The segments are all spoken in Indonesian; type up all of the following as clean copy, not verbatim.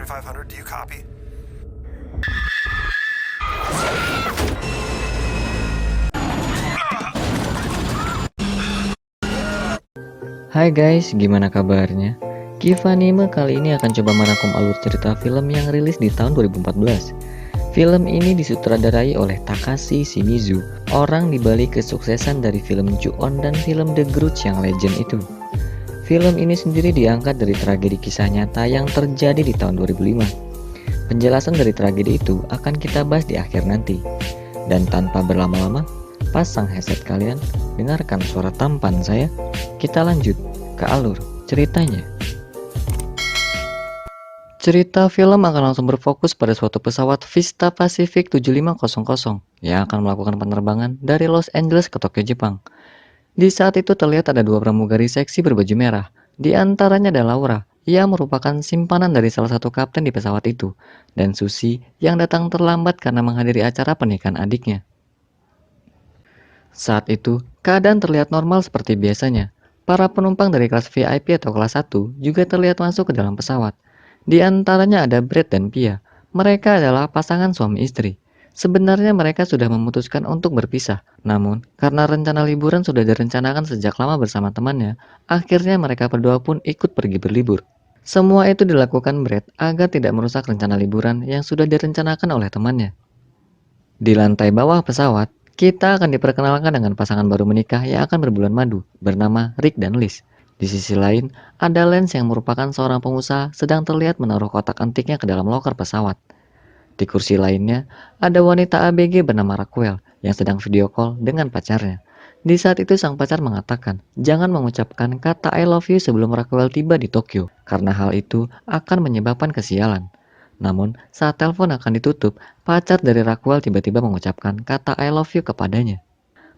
3500, do you copy? Hai guys, gimana kabarnya? Kivanime kali ini akan coba merangkum alur cerita film yang rilis di tahun 2014. Film ini disutradarai oleh Takashi Shimizu, orang dibalik kesuksesan dari film Ju-on dan film The Grudge yang legend itu. Film ini sendiri diangkat dari tragedi kisah nyata yang terjadi di tahun 2005. Penjelasan dari tragedi itu akan kita bahas di akhir nanti. Dan tanpa berlama-lama, pasang headset kalian, dengarkan suara tampan saya. Kita lanjut ke alur ceritanya. Cerita film akan langsung berfokus pada suatu pesawat Vista Pacific 7500 yang akan melakukan penerbangan dari Los Angeles ke Tokyo, Jepang. Di saat itu terlihat ada dua pramugari seksi berbaju merah. Di antaranya ada Laura, yang merupakan simpanan dari salah satu kapten di pesawat itu, dan Susie yang datang terlambat karena menghadiri acara pernikahan adiknya. Saat itu, keadaan terlihat normal seperti biasanya. Para penumpang dari kelas VIP atau kelas 1 juga terlihat masuk ke dalam pesawat. Di antaranya ada Brett dan Pia. Mereka adalah pasangan suami istri. Sebenarnya mereka sudah memutuskan untuk berpisah. Namun, karena rencana liburan sudah direncanakan sejak lama bersama temannya, akhirnya mereka berdua pun ikut pergi berlibur. Semua itu dilakukan Brett agar tidak merusak rencana liburan yang sudah direncanakan oleh temannya. Di lantai bawah pesawat, kita akan diperkenalkan dengan pasangan baru menikah yang akan berbulan madu, bernama Rick dan Liz. Di sisi lain, ada Lance yang merupakan seorang pengusaha sedang terlihat menaruh kotak antiknya ke dalam loker pesawat. Di kursi lainnya, ada wanita ABG bernama Raquel yang sedang video call dengan pacarnya. Di saat itu sang pacar mengatakan, jangan mengucapkan kata I love you sebelum Raquel tiba di Tokyo, karena hal itu akan menyebabkan kesialan. Namun, saat telepon akan ditutup, pacar dari Raquel tiba-tiba mengucapkan kata I love you kepadanya.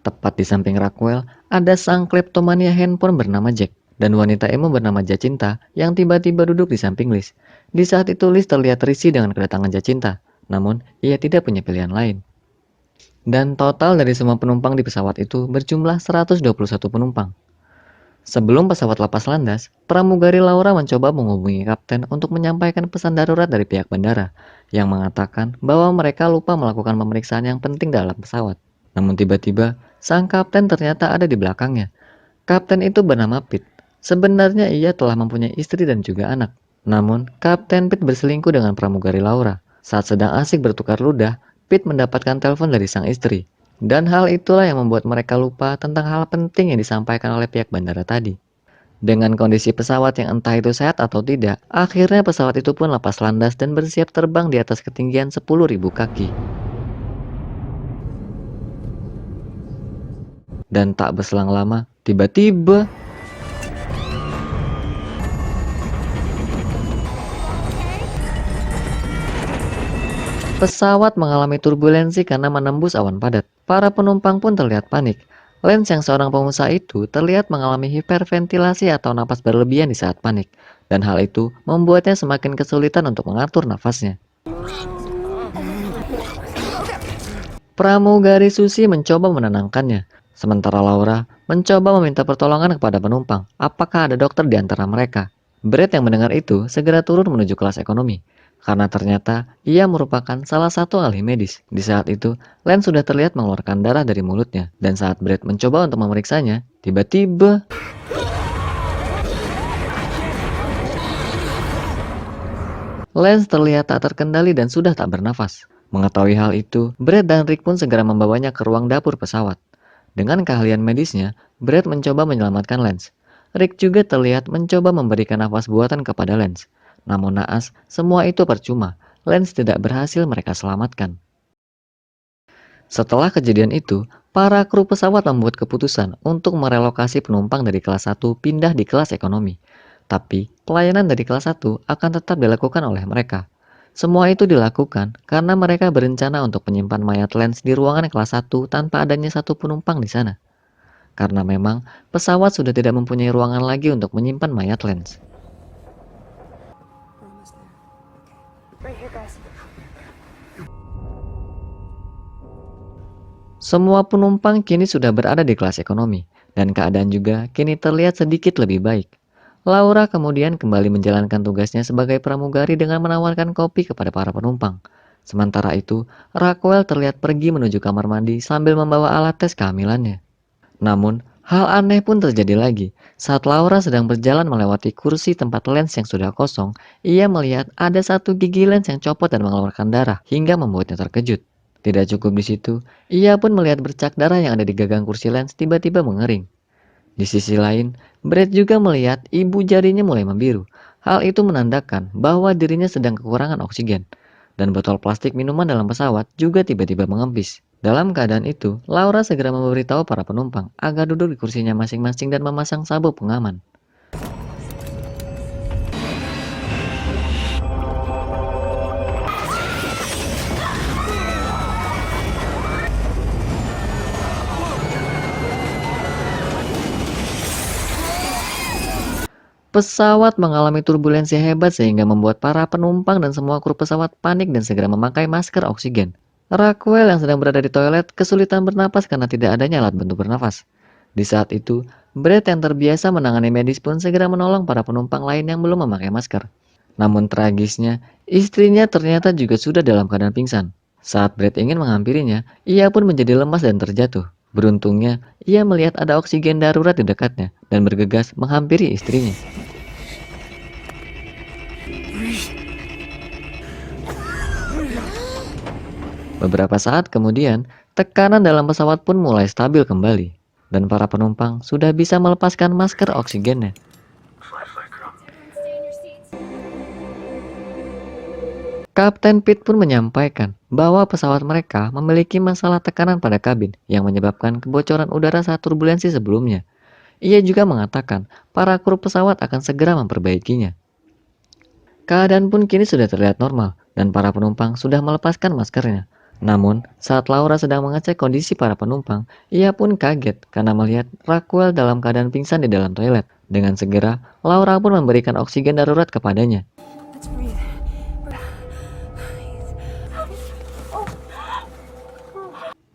Tepat di samping Raquel, ada sang kleptomania handphone bernama Jack, dan wanita emo bernama Jacinta yang tiba-tiba duduk di samping Liz. Di saat itu Liz terlihat risih dengan kedatangan Jacinta, namun ia tidak punya pilihan lain. Dan total dari semua penumpang di pesawat itu berjumlah 121 penumpang. Sebelum pesawat lepas landas, pramugari Laura mencoba menghubungi kapten untuk menyampaikan pesan darurat dari pihak bandara, yang mengatakan bahwa mereka lupa melakukan pemeriksaan yang penting dalam pesawat. Namun tiba-tiba, sang kapten ternyata ada di belakangnya. Kapten itu bernama Pete. Sebenarnya ia telah mempunyai istri dan juga anak. Namun, Kapten Pete berselingkuh dengan pramugari Laura. Saat sedang asik bertukar ludah, Pete mendapatkan telepon dari sang istri. Dan hal itulah yang membuat mereka lupa tentang hal penting yang disampaikan oleh pihak bandara tadi. Dengan kondisi pesawat yang entah itu sehat atau tidak, akhirnya pesawat itu pun lepas landas dan bersiap terbang di atas ketinggian 10.000 kaki. Dan tak berselang lama, tiba-tiba pesawat mengalami turbulensi karena menembus awan padat. Para penumpang pun terlihat panik. Lance yang seorang pengusaha itu terlihat mengalami hiperventilasi atau napas berlebihan di saat panik. Dan hal itu membuatnya semakin kesulitan untuk mengatur nafasnya. Pramugari Susi mencoba menenangkannya. Sementara Laura mencoba meminta pertolongan kepada penumpang. Apakah ada dokter di antara mereka? Brett yang mendengar itu segera turun menuju kelas ekonomi. Karena ternyata ia merupakan salah satu ahli medis. Di saat itu, Lance sudah terlihat mengeluarkan darah dari mulutnya. Dan saat Brett mencoba untuk memeriksanya, tiba-tiba Lance terlihat tak terkendali dan sudah tak bernafas. Mengetahui hal itu, Brett dan Rick pun segera membawanya ke ruang dapur pesawat. Dengan keahlian medisnya, Brett mencoba menyelamatkan Lance. Rick juga terlihat mencoba memberikan nafas buatan kepada Lance. Namun naas, semua itu percuma. Lance tidak berhasil mereka selamatkan. Setelah kejadian itu, para kru pesawat membuat keputusan untuk merelokasi penumpang dari kelas 1 pindah di kelas ekonomi. Tapi, pelayanan dari kelas 1 akan tetap dilakukan oleh mereka. Semua itu dilakukan karena mereka berencana untuk menyimpan mayat Lance di ruangan kelas 1 tanpa adanya satu penumpang di sana. Karena memang pesawat sudah tidak mempunyai ruangan lagi untuk menyimpan mayat Lance. Semua penumpang kini sudah berada di kelas ekonomi, dan keadaan juga kini terlihat sedikit lebih baik. Laura kemudian kembali menjalankan tugasnya sebagai pramugari dengan menawarkan kopi kepada para penumpang. Sementara itu, Raquel terlihat pergi menuju kamar mandi sambil membawa alat tes kehamilannya. Namun, hal aneh pun terjadi lagi. Saat Laura sedang berjalan melewati kursi tempat lens yang sudah kosong, ia melihat ada satu gigi lens yang copot dan mengeluarkan darah hingga membuatnya terkejut. Tidak cukup di situ, ia pun melihat bercak darah yang ada di gagang kursi lens tiba-tiba mengering. Di sisi lain, Brad juga melihat ibu jarinya mulai membiru. Hal itu menandakan bahwa dirinya sedang kekurangan oksigen. Dan botol plastik minuman dalam pesawat juga tiba-tiba mengempis. Dalam keadaan itu, Laura segera memberitahu para penumpang agar duduk di kursinya masing-masing dan memasang sabuk pengaman. Pesawat mengalami turbulensi hebat sehingga membuat para penumpang dan semua kru pesawat panik dan segera memakai masker oksigen. Raquel yang sedang berada di toilet kesulitan bernapas karena tidak adanya alat bantu bernafas. Di saat itu, Brett yang terbiasa menangani medis pun segera menolong para penumpang lain yang belum memakai masker. Namun tragisnya, istrinya ternyata juga sudah dalam keadaan pingsan. Saat Brett ingin menghampirinya, ia pun menjadi lemas dan terjatuh. Beruntungnya, ia melihat ada oksigen darurat di dekatnya dan bergegas menghampiri istrinya. Beberapa saat kemudian, tekanan dalam pesawat pun mulai stabil kembali, dan para penumpang sudah bisa melepaskan masker oksigennya. Kapten Pete pun menyampaikan bahwa pesawat mereka memiliki masalah tekanan pada kabin yang menyebabkan kebocoran udara saat turbulensi sebelumnya. Ia juga mengatakan para kru pesawat akan segera memperbaikinya. Keadaan pun kini sudah terlihat normal dan para penumpang sudah melepaskan maskernya. Namun, saat Laura sedang mengecek kondisi para penumpang, ia pun kaget karena melihat Raquel dalam keadaan pingsan di dalam toilet. Dengan segera, Laura pun memberikan oksigen darurat kepadanya.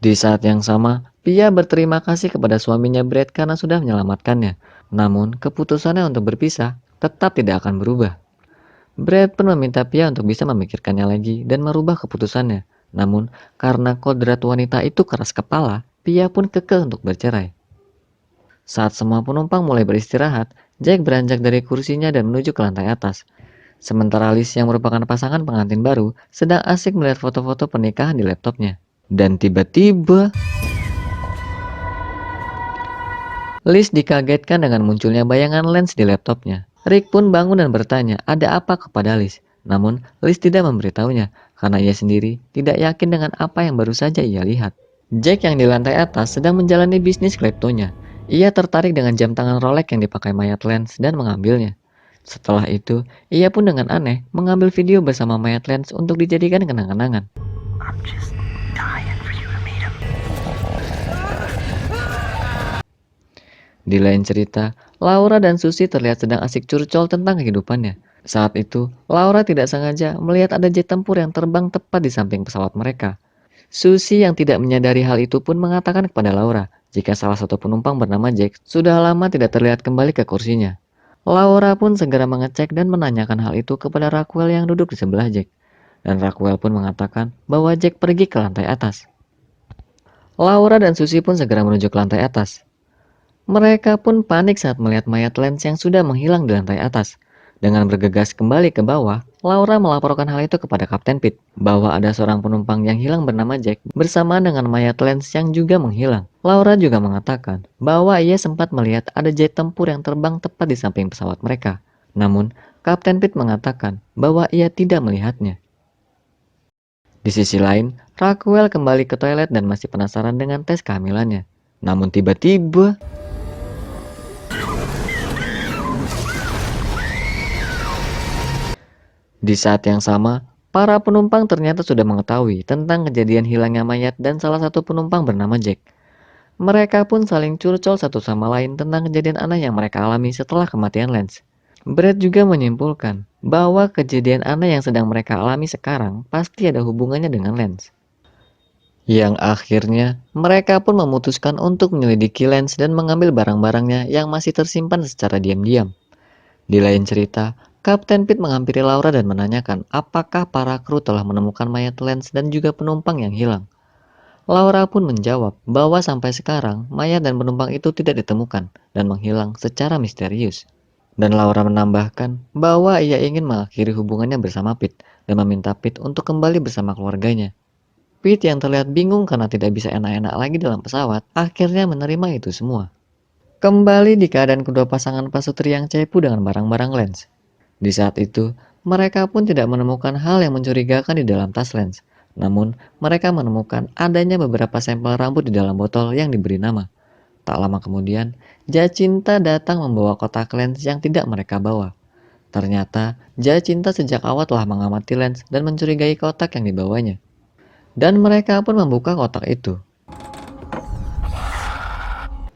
Di saat yang sama, Pia berterima kasih kepada suaminya Brad karena sudah menyelamatkannya. Namun, keputusannya untuk berpisah tetap tidak akan berubah. Brad pun meminta Pia untuk bisa memikirkannya lagi dan merubah keputusannya. Namun, karena kodrat wanita itu keras kepala, Pia pun kekeh untuk bercerai. Saat semua penumpang mulai beristirahat, Jack beranjak dari kursinya dan menuju ke lantai atas. Sementara Liz yang merupakan pasangan pengantin baru sedang asik melihat foto-foto pernikahan di laptopnya. Dan tiba-tiba, Liz dikagetkan dengan munculnya bayangan lens di laptopnya. Rick pun bangun dan bertanya ada apa kepada Liz. Namun, Liz tidak memberitahunya karena ia sendiri tidak yakin dengan apa yang baru saja ia lihat. Jack yang di lantai atas sedang menjalani bisnis kleptonya. Ia tertarik dengan jam tangan Rolex yang dipakai mayat Lance dan mengambilnya. Setelah itu, ia pun dengan aneh mengambil video bersama mayat Lance untuk dijadikan kenang-kenangan. Di lain cerita, Laura dan Susie terlihat sedang asik curcol tentang kehidupannya. Saat itu, Laura tidak sengaja melihat ada jet tempur yang terbang tepat di samping pesawat mereka. Susie yang tidak menyadari hal itu pun mengatakan kepada Laura jika salah satu penumpang bernama Jack sudah lama tidak terlihat kembali ke kursinya. Laura pun segera mengecek dan menanyakan hal itu kepada Raquel yang duduk di sebelah Jack. Dan Raquel pun mengatakan bahwa Jack pergi ke lantai atas. Laura dan Susie pun segera menuju ke lantai atas. Mereka pun panik saat melihat mayat Lance yang sudah menghilang di lantai atas. Dengan bergegas kembali ke bawah, Laura melaporkan hal itu kepada Kapten Pete, bahwa ada seorang penumpang yang hilang bernama Jack bersamaan dengan mayat Lance yang juga menghilang. Laura juga mengatakan bahwa ia sempat melihat ada jet tempur yang terbang tepat di samping pesawat mereka. Namun, Kapten Pete mengatakan bahwa ia tidak melihatnya. Di sisi lain, Raquel kembali ke toilet dan masih penasaran dengan tes kehamilannya. Namun tiba-tiba, di saat yang sama, para penumpang ternyata sudah mengetahui tentang kejadian hilangnya mayat dan salah satu penumpang bernama Jack. Mereka pun saling curcol satu sama lain tentang kejadian aneh yang mereka alami setelah kematian Lance. Brad juga menyimpulkan bahwa kejadian aneh yang sedang mereka alami sekarang pasti ada hubungannya dengan Lance. Yang akhirnya, mereka pun memutuskan untuk menyelidiki Lance dan mengambil barang-barangnya yang masih tersimpan secara diam-diam. Di lain cerita, Kapten Pete menghampiri Laura dan menanyakan apakah para kru telah menemukan mayat Lance dan juga penumpang yang hilang. Laura pun menjawab bahwa sampai sekarang mayat dan penumpang itu tidak ditemukan dan menghilang secara misterius. Dan Laura menambahkan bahwa ia ingin mengakhiri hubungannya bersama Pete dan meminta Pete untuk kembali bersama keluarganya. Pete yang terlihat bingung karena tidak bisa enak-enak lagi dalam pesawat, akhirnya menerima itu semua. Kembali di keadaan kedua pasangan pasutri yang cepu dengan barang-barang Lance. Di saat itu, mereka pun tidak menemukan hal yang mencurigakan di dalam tas Lance. Namun, mereka menemukan adanya beberapa sampel rambut di dalam botol yang diberi nama. Tak lama kemudian, Jacinta datang membawa kotak Lance yang tidak mereka bawa. Ternyata, Jacinta sejak awal telah mengamati Lance dan mencurigai kotak yang dibawanya. Dan mereka pun membuka kotak itu.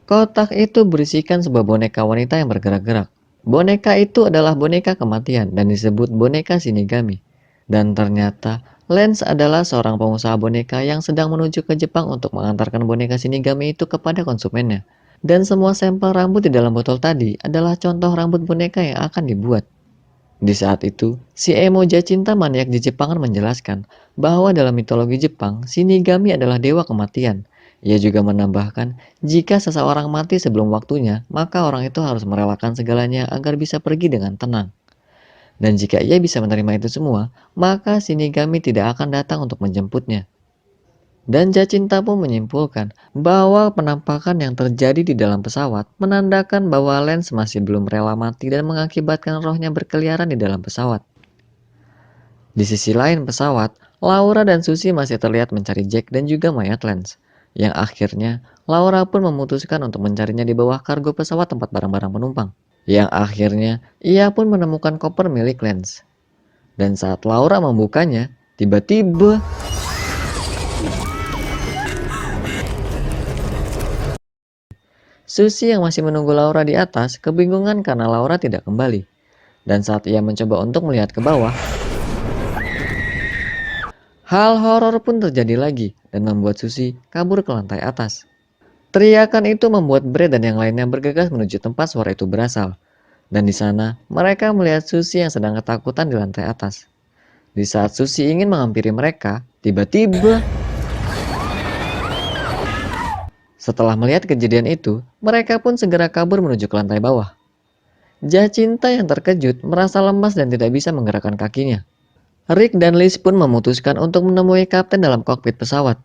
Kotak itu berisikan sebuah boneka wanita yang bergerak-gerak. Boneka itu adalah boneka kematian dan disebut boneka Shinigami. Dan ternyata Lance adalah seorang pengusaha boneka yang sedang menuju ke Jepang untuk mengantarkan boneka Shinigami itu kepada konsumennya. Dan semua sampel rambut di dalam botol tadi adalah contoh rambut boneka yang akan dibuat. Di saat itu, si emo Jacinta maniak di Jepangan menjelaskan bahwa dalam mitologi Jepang, Shinigami adalah dewa kematian. Ia juga menambahkan, jika seseorang mati sebelum waktunya, maka orang itu harus merelakan segalanya agar bisa pergi dengan tenang. Dan jika ia bisa menerima itu semua, maka Shinigami tidak akan datang untuk menjemputnya. Dan Jacinta pun menyimpulkan bahwa penampakan yang terjadi di dalam pesawat menandakan bahwa Lance masih belum rela mati dan mengakibatkan rohnya berkeliaran di dalam pesawat. Di sisi lain pesawat, Laura dan Susie masih terlihat mencari Jack dan juga mayat Lance. Yang akhirnya, Laura pun memutuskan untuk mencarinya di bawah kargo pesawat tempat barang-barang penumpang. Yang akhirnya, ia pun menemukan koper milik Lance. Dan saat Laura membukanya, tiba-tiba Susie yang masih menunggu Laura di atas kebingungan karena Laura tidak kembali. Dan saat ia mencoba untuk melihat ke bawah, hal horor pun terjadi lagi dan membuat Susie kabur ke lantai atas. Teriakan itu membuat Brad dan yang lainnya bergegas menuju tempat suara itu berasal. Dan di sana, mereka melihat Susie yang sedang ketakutan di lantai atas. Di saat Susie ingin menghampiri mereka, tiba-tiba setelah melihat kejadian itu, mereka pun segera kabur menuju ke lantai bawah. Jacinta yang terkejut merasa lemas dan tidak bisa menggerakkan kakinya. Rick dan Liz pun memutuskan untuk menemui kapten dalam kokpit pesawat.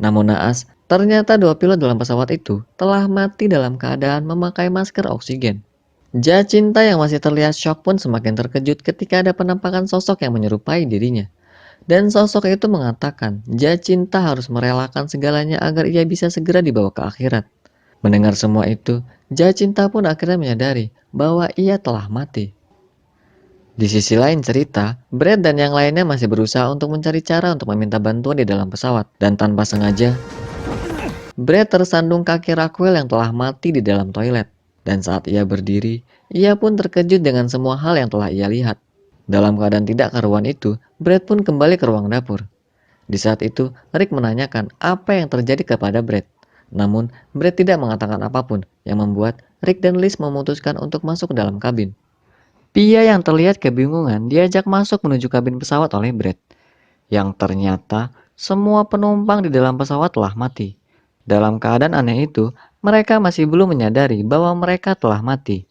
Namun naas, ternyata dua pilot dalam pesawat itu telah mati dalam keadaan memakai masker oksigen. Jacinta yang masih terlihat syok pun semakin terkejut ketika ada penampakan sosok yang menyerupai dirinya. Dan sosok itu mengatakan, Jacinta harus merelakan segalanya agar ia bisa segera dibawa ke akhirat. Mendengar semua itu, Jacinta pun akhirnya menyadari bahwa ia telah mati. Di sisi lain cerita, Brad dan yang lainnya masih berusaha untuk mencari cara untuk meminta bantuan di dalam pesawat. Dan tanpa sengaja, Brad tersandung kaki Raquel yang telah mati di dalam toilet. Dan saat ia berdiri, ia pun terkejut dengan semua hal yang telah ia lihat. Dalam keadaan tidak karuan itu, Brad pun kembali ke ruang dapur. Di saat itu, Rick menanyakan apa yang terjadi kepada Brad. Namun, Brad tidak mengatakan apapun yang membuat Rick dan Liz memutuskan untuk masuk ke dalam kabin. Pia yang terlihat kebingungan diajak masuk menuju kabin pesawat oleh Brad. Yang ternyata, semua penumpang di dalam pesawat telah mati. Dalam keadaan aneh itu, mereka masih belum menyadari bahwa mereka telah mati.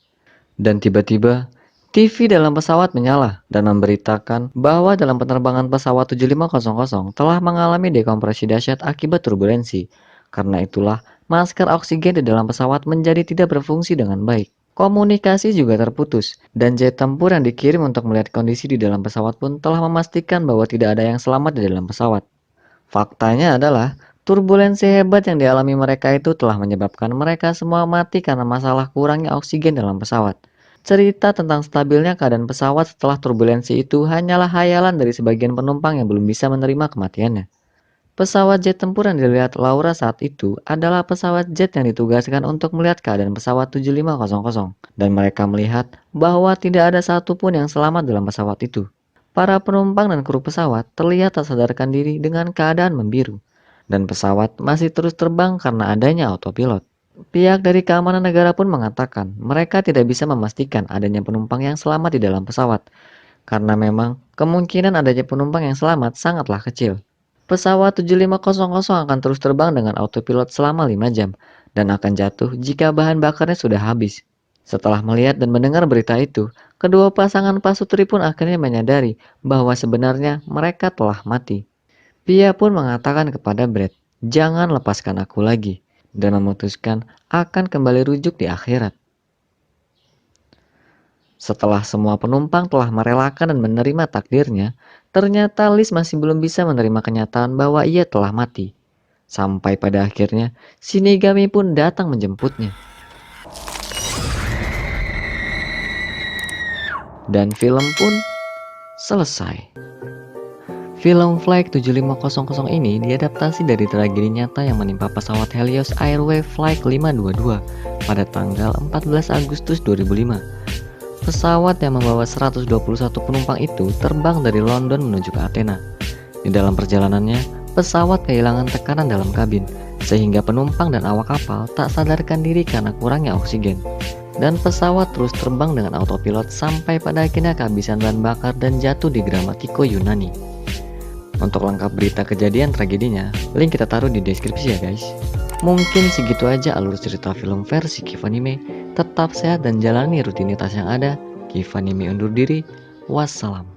Dan tiba-tiba, TV dalam pesawat menyala dan memberitakan bahwa dalam penerbangan pesawat 7500 telah mengalami dekompresi dahsyat akibat turbulensi. Karena itulah, masker oksigen di dalam pesawat menjadi tidak berfungsi dengan baik. Komunikasi juga terputus, dan jet tempur yang dikirim untuk melihat kondisi di dalam pesawat pun telah memastikan bahwa tidak ada yang selamat di dalam pesawat. Faktanya adalah, turbulensi hebat yang dialami mereka itu telah menyebabkan mereka semua mati karena masalah kurangnya oksigen dalam pesawat. Cerita tentang stabilnya keadaan pesawat setelah turbulensi itu hanyalah hayalan dari sebagian penumpang yang belum bisa menerima kematiannya. Pesawat jet tempur yang dilihat Laura saat itu adalah pesawat jet yang ditugaskan untuk melihat keadaan pesawat 7500 dan mereka melihat bahwa tidak ada satupun yang selamat dalam pesawat itu. Para penumpang dan kru pesawat terlihat tak sadarkan diri dengan keadaan membiru dan pesawat masih terus terbang karena adanya autopilot. Pihak dari keamanan negara pun mengatakan mereka tidak bisa memastikan adanya penumpang yang selamat di dalam pesawat, karena memang kemungkinan adanya penumpang yang selamat sangatlah kecil. Pesawat 7500 akan terus terbang dengan autopilot selama 5 jam dan akan jatuh jika bahan bakarnya sudah habis. Setelah melihat dan mendengar berita itu, kedua pasangan pasutri pun akhirnya menyadari bahwa sebenarnya mereka telah mati. Pia pun mengatakan kepada Brad, "Jangan lepaskan aku lagi," dan memutuskan akan kembali rujuk di akhirat. Setelah semua penumpang telah merelakan dan menerima takdirnya, ternyata Liz masih belum bisa menerima kenyataan bahwa ia telah mati. Sampai pada akhirnya, Shinigami pun datang menjemputnya. Dan film pun selesai. Film Flight 7500 ini diadaptasi dari tragedi nyata yang menimpa pesawat Helios Airways Flight 522 pada tanggal 14 Agustus 2005. Pesawat yang membawa 121 penumpang itu terbang dari London menuju ke Athena. Di dalam perjalanannya, pesawat kehilangan tekanan dalam kabin, sehingga penumpang dan awak kapal tak sadarkan diri karena kurangnya oksigen. Dan pesawat terus terbang dengan autopilot sampai pada akhirnya kehabisan bahan bakar dan jatuh di Gramatiko, Yunani. Untuk lengkap berita kejadian tragedinya, link kita taruh di deskripsi ya guys. Mungkin segitu aja alur cerita film versi Kivanime. Tetap sehat dan jalani rutinitas yang ada. Kivanime undur diri. Wassalam.